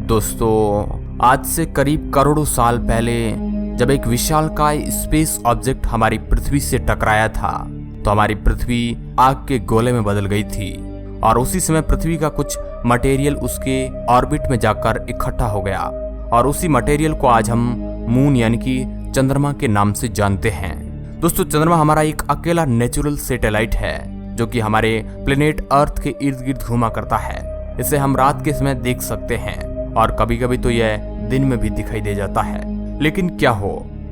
दोस्तों, आज से करीब करोड़ों साल पहले जब एक विशालकाय स्पेस ऑब्जेक्ट हमारी पृथ्वी से टकराया था तो हमारी पृथ्वी आग के गोले में बदल गई थी और उसी समय पृथ्वी का कुछ मटेरियल उसके ऑर्बिट में जाकर इकट्ठा हो गया और उसी मटेरियल को आज हम मून यानी कि चंद्रमा के नाम से जानते हैं। दोस्तों, चंद्रमा हमारा एक अकेला नेचुरल सैटेलाइट है जो कि हमारे प्लेनेट अर्थ के इर्द गिर्द घूमा करता है। इसे हम रात के समय देख सकते हैं और कभी कभी तो यह दिन में भी दिखाई दे जाता है। लेकिन क्या हो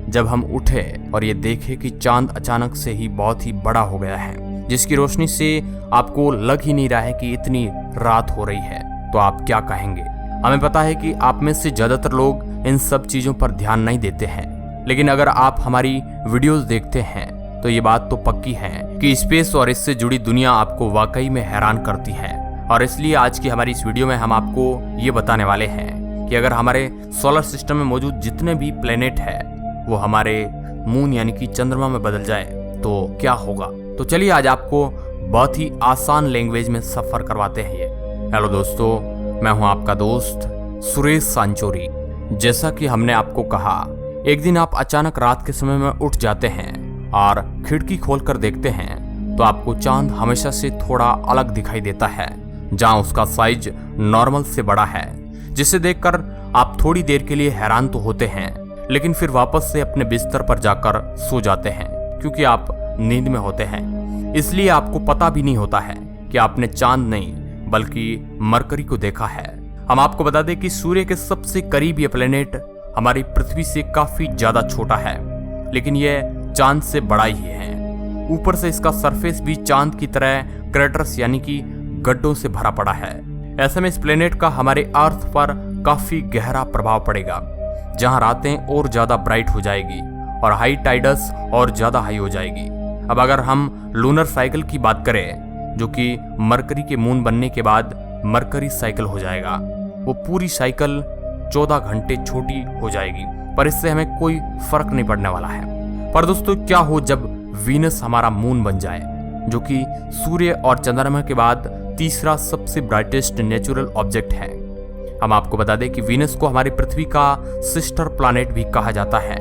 जब हम उठे और ये देखे कि चांद अचानक से ही बहुत ही बड़ा हो गया है, जिसकी रोशनी से आपको लग ही नहीं रहा है कि इतनी रात हो रही है, तो आप क्या कहेंगे? हमें पता है कि आप में से ज्यादातर लोग इन सब चीजों पर ध्यान नहीं देते हैं, लेकिन अगर आप हमारी वीडियोस देखते हैं तो ये बात तो पक्की है कि स्पेस और इससे जुड़ी दुनिया आपको वाकई में हैरान करती है। और इसलिए आज की हमारी इस वीडियो में हम आपको ये बताने वाले हैं कि अगर हमारे सोलर सिस्टम में मौजूद जितने भी प्लेनेट है वो हमारे मून यानी कि चंद्रमा में बदल जाए तो क्या होगा। तो चलिए आज आपको बहुत ही आसान लैंग्वेज में सफर करवाते हैं ये। हेलो दोस्तों, मैं हूं आपका दोस्त सुरेश सांचोरी। जैसा कि हमने आपको कहा, एक दिन आप अचानक रात के समय में उठ जाते हैं और खिड़की खोलकर देखते हैं तो आपको चांद हमेशा से थोड़ा अलग दिखाई देता है, जहां उसका साइज नॉर्मल से बड़ा है, जिसे देखकर आप थोड़ी देर के लिए हैरान तो होते हैं, लेकिन फिर वापस से अपने बिस्तर पर जाकर सो जाते हैं क्योंकि आप नींद में होते हैं। इसलिए आपको पता भी नहीं होता है कि आपने चांद नहीं बल्कि मरकरी को देखा है। हम आपको बता दें कि सूर्य के सबसे करीब ये प्लेनेट हमारी पृथ्वी से काफी ज्यादा छोटा है, लेकिन यह चांद से बड़ा ही है। ऊपर से इसका सरफेस भी चांद की तरह क्रेटर्स यानी कि गड्ढों से भरा पड़ा है। ऐसे में इस प्लेनेट का हमारे अर्थ पर काफी गहरा प्रभाव पड़ेगा, जहां रातें और ज्यादा ब्राइट हो जाएगी और हाई टाइडस और ज्यादा हाई हो जाएगी। अब अगर हम लूनर साइकिल की बात करें, जो कि मरकरी के मून बनने के बाद मरकरी साइकिल हो जाएगा, वो पूरी साइकिल 14 घंटे छोटी हो जाएगी, पर इससे हमें कोई फर्क नहीं पड़ने वाला है। पर दोस्तों, क्या हो जब वीनस हमारा मून बन जाए, जो कि सूर्य और चंद्रमा के बाद तीसरा सबसे ब्राइटेस्ट नेचुरल ऑब्जेक्ट है। हम आपको बता दें कि वीनस को हमारी पृथ्वी का सिस्टर प्लैनेट भी कहा जाता है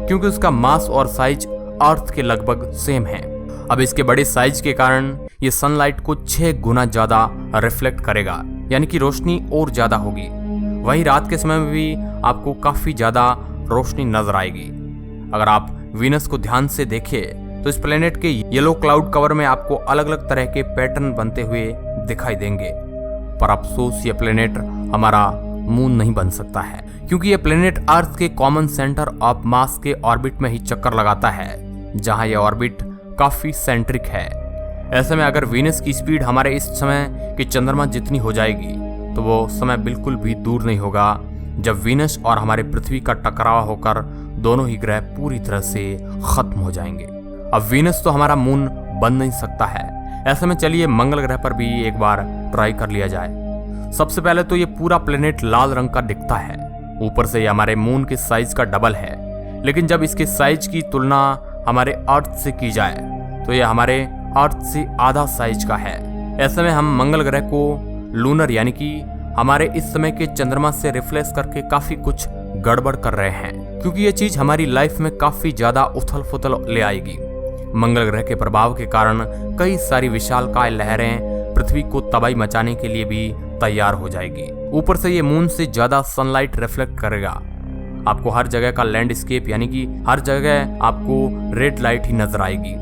क्योंकि उसका मास और साइज अर्थ के लगभग सेम है। अब इसके बड़े साइज के कारण ये सनलाइट को 6 गुना ज्यादा रिफ्लेक्ट करेगा, यानी कि रोशनी और ज्यादा होगी। वहीं रात के समय में भी आपको काफी ज्यादा रोशनी नजर आएगी। अगर आप वीनस को ध्यान से देखें तो इस प्लेनेट के येलो क्लाउड कवर में आपको अलग अलग तरह के पैटर्न बनते हुए दिखाई देंगे। पर अफसोस ये प्लेनेट हमारा मून नहीं बन सकता है क्योंकि ये प्लेनेट अर्थ के कॉमन सेंटर ऑफ मास के ऑर्बिट में ही चक्कर लगाता है, जहां यह ऑर्बिट काफी सेंट्रिक है। ऐसे में अगर वीनस की स्पीड हमारे इस समय के चंद्रमा जितनी हो जाएगी तो वो समय बिल्कुल भी दूर नहीं होगा जब वीनस और हमारे पृथ्वी का टकराव होकर दोनों ही ग्रह पूरी तरह से खत्म हो जाएंगे। अब वीनस तो हमारा मून बन नहीं सकता है। ऐसे में चलिए मंगल ग्रह पर भी एक बार ट्राई कर लिया जाए। सबसे पहले तो ये पूरा प्लेनेट लाल रंग का दिखता है। ऊपर से ये हमारे मून के साइज का डबल है, लेकिन जब इसके साइज की तुलना हमारे अर्थ से की जाए तो ये हमारे अर्थ से आधा साइज का है। ऐसे में हम मंगल ग्रह को लूनर यानी कि हमारे इस समय के चंद्रमा से रिफ्लेक्स करके काफी कुछ गड़बड़ कर रहे हैं, क्योंकि ये चीज हमारी लाइफ में काफी ज्यादा उथल पुथल ले आएगी। मंगल ग्रह के प्रभाव के कारण कई सारी विशालकाय लहरें पृथ्वी को तबाही मचाने के लिए भी तैयार हो जाएगी। ऊपर से ये मून से ज्यादा सनलाइट रिफ्लेक्ट करेगा। आपको हर जगह का लैंडस्केप यानी कि हर जगह आपको रेड लाइट ही नजर आएगी,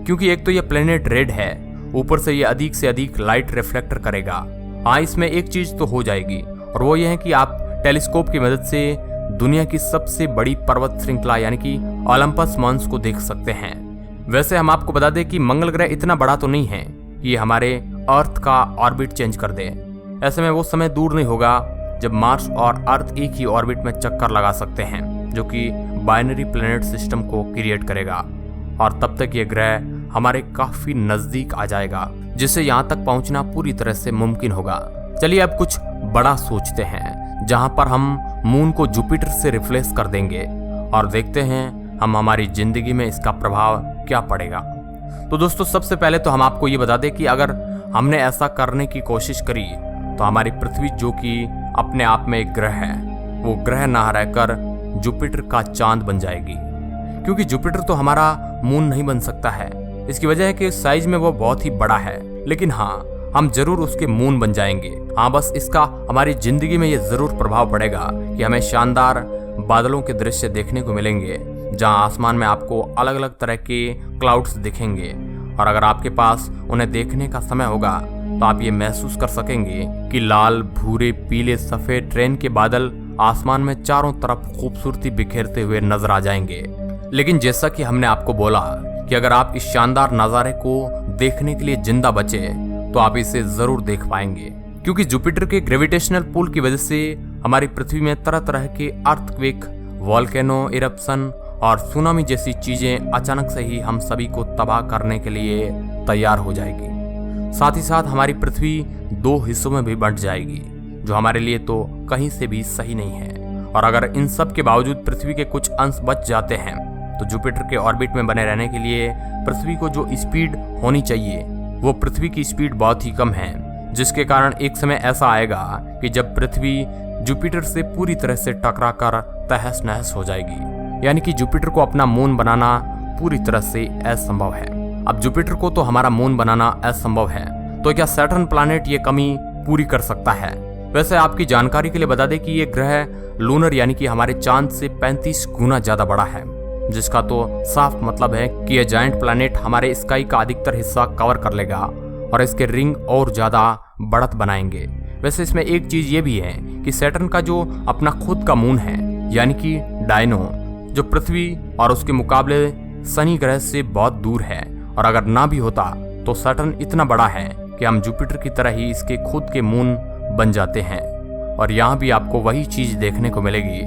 क्योंकि एक तो ये प्लेनेट रेड है, ऊपर से ये अधिक से अधिक लाइट रिफ्लेक्टर करेगा। हाँ, इसमें एक चीज तो हो जाएगी और वो ये है कि आप टेलीस्कोप की मदद से दुनिया की सबसे बड़ी पर्वत श्रृंखला यानी कि ओलंपस मॉन्स को देख सकते हैं। वैसे हम आपको बता दें कि मंगल ग्रह इतना बड़ा तो नहीं है ये हमारे अर्थ का ऑर्बिट चेंज कर दे। ऐसे में वो समय दूर नहीं होगा जब मार्स और अर्थ एक ही ऑर्बिट में चक्कर लगा सकते हैं, जो कि बाइनरी प्लेनेट सिस्टम को क्रिएट करेगा और तब तक ये ग्रह हमारे काफी नजदीक आ जाएगा, जिससे यहाँ तक पहुंचना पूरी तरह से मुमकिन होगा। चलिए अब कुछ बड़ा सोचते हैं, जहां पर हम मून को जुपिटर से रिप्लेस कर देंगे और देखते हैं हम हमारी जिंदगी में इसका प्रभाव क्या पड़ेगा। तो दोस्तों, सबसे पहले तो हम आपको ये बता दें कि अगर हमने ऐसा करने की कोशिश करी तो हमारी पृथ्वी, जो कि अपने आप में एक ग्रह है, वो ग्रह ना रहकर जुपिटर का चांद बन जाएगी। क्योंकि जुपिटर तो हमारा मून नहीं बन सकता है। इसकी वजह है कि साइज में वो बहुत ही बड़ा है, लेकिन हाँ, हम जरूर उसके मून बन जाएंगे। हाँ, बस इसका हमारी जिंदगी में ये जरूर प्रभाव पड़ेगा कि हमें शानदार बादलों के दृश्य देखने को मिलेंगे, जहाँ आसमान में आपको अलग अलग तरह के क्लाउड्स दिखेंगे। और अगर आपके पास उन्हें देखने का समय होगा तो आप ये महसूस कर सकेंगे कि लाल, भूरे, पीले, सफेद ट्रेन के बादल आसमान में चारों तरफ खूबसूरती बिखेरते हुए नजर आ जाएंगे। लेकिन जैसा कि हमने आपको बोला कि अगर आप इस शानदार नज़ारे को देखने के लिए जिंदा बचे तो आप इसे जरूर देख पाएंगे, क्योंकि जुपिटर के ग्रेविटेशनल पुल की वजह से हमारी पृथ्वी में तरह तरह के अर्थक्वेक, वॉल्केनो इरप्शन और सुनामी जैसी चीजें अचानक से ही हम सभी को तबाह करने के लिए तैयार हो जाएगी। साथ ही साथ हमारी पृथ्वी 2 हिस्सों में भी बंट जाएगी, जो हमारे लिए तो कहीं से भी सही नहीं है। और अगर इन सब के बावजूद पृथ्वी के कुछ अंश बच जाते हैं तो जुपिटर के ऑर्बिट में बने रहने के लिए पृथ्वी को जो स्पीड होनी चाहिए वो पृथ्वी की स्पीड बहुत ही कम है, जिसके कारण एक समय ऐसा आएगा कि जब पृथ्वी जुपिटर से पूरी तरह से टकराकर तहस नहस हो जाएगी। यानी कि जुपिटर को अपना मून बनाना पूरी तरह से असंभव है। अब जुपिटर को तो हमारा मून बनाना असंभव है, तो क्या सैटर्न प्लैनेट ये कमी पूरी कर सकता है? वैसे आपकी जानकारी के लिए बता दें कि ये ग्रह लूनर यानी कि हमारे चांद से 35 गुना ज्यादा बड़ा है, जिसका तो साफ मतलब है कि यह जायंट प्लैनेट हमारे स्काई का अधिकतर हिस्सा कवर कर लेगा और इसके रिंग और ज्यादा बढ़त बनाएंगे। वैसे इसमें एक चीज ये भी है कि सैटर्न का जो अपना खुद का मून है यानी कि डायनो, जो पृथ्वी और उसके मुकाबले शनि ग्रह से बहुत दूर है, और अगर ना भी होता तो सैटर्न इतना बड़ा है कि हम जुपिटर की तरह ही इसके खुद के मून बन जाते हैं। और यहाँ भी आपको वही चीज देखने को मिलेगी,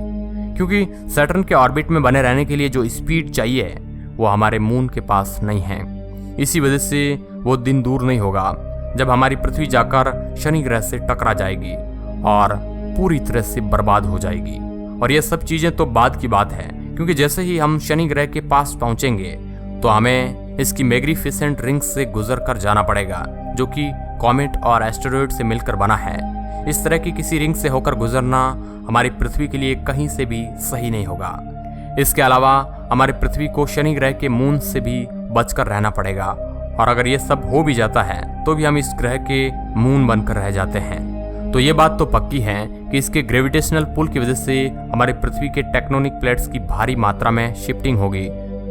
क्योंकि सैटर्न के ऑर्बिट में बने रहने के लिए जो स्पीड चाहिए वो हमारे मून के पास नहीं है। इसी वजह से वो दिन दूर नहीं होगा जब हमारी पृथ्वी जाकर शनि ग्रह से टकरा जाएगी और पूरी तरह से बर्बाद हो जाएगी। और ये सब चीजें तो बाद की बात है, क्योंकि जैसे ही हम शनि ग्रह के पास पहुंचेंगे तो हमें इसकी मैग्निफिसेंट रिंग से गुजर कर जाना पड़ेगा, जो कि कॉमेट और एस्टेरॉयड से मिलकर बना है। इस तरह की किसी रिंग से होकर गुजरना हमारी पृथ्वी के लिए कहीं से भी सही नहीं होगा। इसके अलावा हमारी पृथ्वी को शनि ग्रह के मून से भी बचकर रहना पड़ेगा, और अगर ये सब हो भी जाता है तो भी हम इस ग्रह के मून बनकर रह जाते हैं। तो ये बात तो पक्की है कि इसके ग्रेविटेशनल पुल की वजह से हमारी पृथ्वी के टेक्टोनिक प्लेट्स की भारी मात्रा में शिफ्टिंग होगी,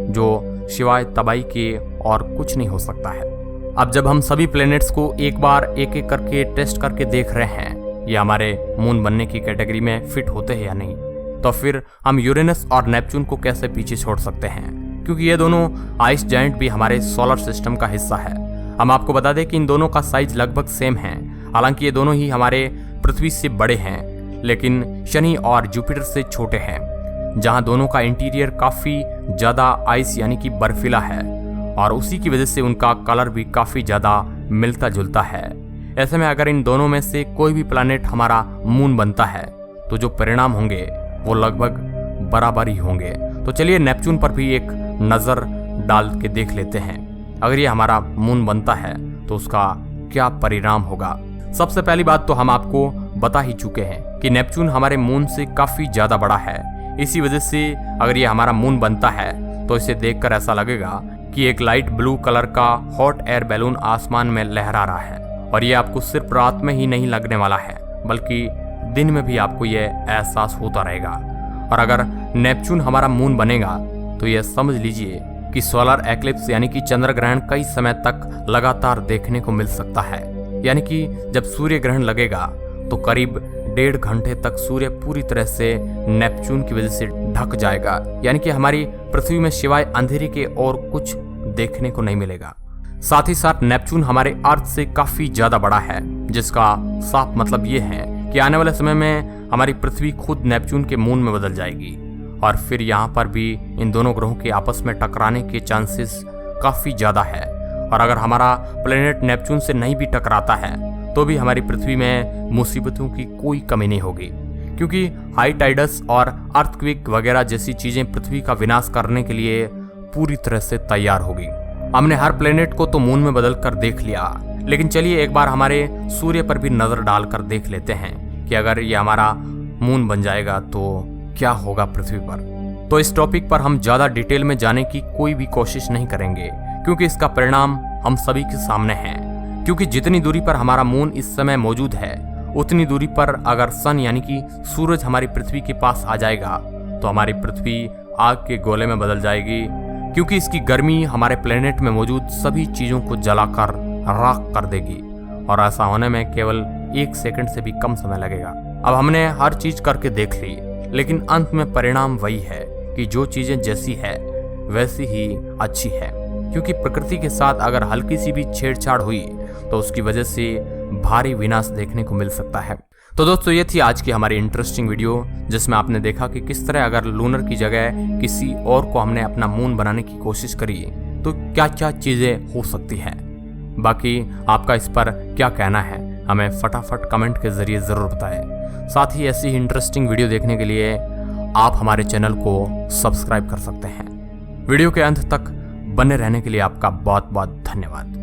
जो सिवाय तबाही के और कुछ नहीं हो सकता है। अब जब हम सभी प्लैनेट्स को एक बार एक एक करके टेस्ट करके देख रहे हैं ये हमारे मून बनने की कैटेगरी में फिट होते हैं या नहीं, तो फिर हम यूरेनस और नेपच्यून को कैसे पीछे छोड़ सकते हैं, क्योंकि ये दोनों आइस जायंट भी हमारे सोलर सिस्टम का हिस्सा है। हम आपको बता दें कि इन दोनों का साइज लगभग सेम है, हालांकि ये दोनों ही हमारे पृथ्वी से बड़े हैं, लेकिन शनि और जुपिटर से छोटे हैं, जहां दोनों का इंटीरियर काफी ज्यादा आइस यानी कि बर्फीला है, और उसी की वजह से उनका कलर भी काफी ज्यादा मिलता जुलता है। ऐसे में अगर इन दोनों में से कोई भी प्लैनेट हमारा मून बनता है तो जो परिणाम होंगे वो लगभग बराबर ही होंगे। तो चलिए नेपच्यून पर भी एक नजर डाल के देख लेते हैं, अगर ये हमारा मून बनता है तो उसका क्या परिणाम होगा। सबसे पहली बात तो हम आपको बता ही चुके हैं कि नेपच्यून हमारे मून से काफी ज्यादा बड़ा है। इसी वजह से अगर ये हमारा मून बनता है तो इसे देखकर ऐसा लगेगा कि एक लाइट ब्लू कलर का हॉट एयर बैलून आसमान में लहरा रहा है, और ये आपको सिर्फ रात में ही नहीं लगने वाला है बल्कि दिन में भी आपको ये एहसास होता रहेगा। और अगर नेपच्यून हमारा मून बनेगा तो यह समझ लीजिए कि सोलर एक्लिप्स यानी कि चंद्र ग्रहण कई समय तक लगातार देखने को मिल सकता है। यानी कि जब सूर्य ग्रहण लगेगा तो करीब 1.5 घंटे तक सूर्य पूरी तरह से नेपच्यून की वजह से ढक जाएगा, यानी कि हमारी पृथ्वी में सिवाय अंधेरे के और कुछ देखने को नहीं मिलेगा। साथ ही साथ नेपच्यून हमारे अर्थ से काफी ज्यादा बड़ा है, जिसका साफ मतलब ये है कि आने वाले समय में हमारी पृथ्वी खुद नेपच्यून के मून में बदल जाएगी, और फिर यहाँ पर भी इन दोनों ग्रहों के आपस में टकराने के चांसेस काफी ज्यादा है। और अगर हमारा प्लेनेट नेपच्यून से नहीं भी टकराता है तो भी हमारी पृथ्वी में मुसीबतों की कोई कमी नहीं होगी, क्योंकि हाई टाइडस और अर्थक्वेक वगैरह जैसी चीजें पृथ्वी का विनाश करने के लिए पूरी तरह से तैयार होगी। हमने हर प्लेनेट को तो मून में बदल कर देख लिया, लेकिन चलिए एक बार हमारे सूर्य पर भी नजर डालकर देख लेते हैं कि अगर ये हमारा मून बन जाएगा तो क्या होगा पृथ्वी पर। तो इस टॉपिक पर हम ज़्यादा डिटेल में जाने की कोई भी कोशिश नहीं करेंगे, क्योंकि इसका परिणाम हम सभी के सामने है। क्योंकि जितनी दूरी पर हमारा मून इस समय मौजूद है, उतनी दूरी पर अगर सन यानी कि सूरज हमारी पृथ्वी के पास आ जाएगा तो हमारी पृथ्वी आग के गोले में बदल जाएगी, क्योंकि इसकी गर्मी हमारे प्लेनेट में मौजूद सभी चीज़ों को जलाकर राख कर देगी। और ऐसा होने में केवल 1 सेकंड से भी कम समय लगेगा। अब हमने हर चीज करके देख ली, लेकिन अंत में परिणाम वही है कि जो चीजें जैसी है वैसी ही अच्छी है, क्योंकि प्रकृति के साथ अगर हल्की सी भी छेड़छाड़ हुई तो उसकी वजह से भारी विनाश देखने को मिल सकता है। तो दोस्तों, ये थी आज की हमारी इंटरेस्टिंग वीडियो, जिसमें आपने देखा कि किस तरह अगर लूनर की जगह किसी और को हमने अपना मून बनाने की कोशिश करी तो क्या क्या चीजें हो सकती हैं। बाकी आपका इस पर क्या कहना है, हमें फटाफट कमेंट के जरिए जरूर बताएं। साथ ही ऐसी ही इंटरेस्टिंग वीडियो देखने के लिए आप हमारे चैनल को सब्सक्राइब कर सकते हैं। वीडियो के अंत तक बने रहने के लिए आपका बहुत बहुत धन्यवाद।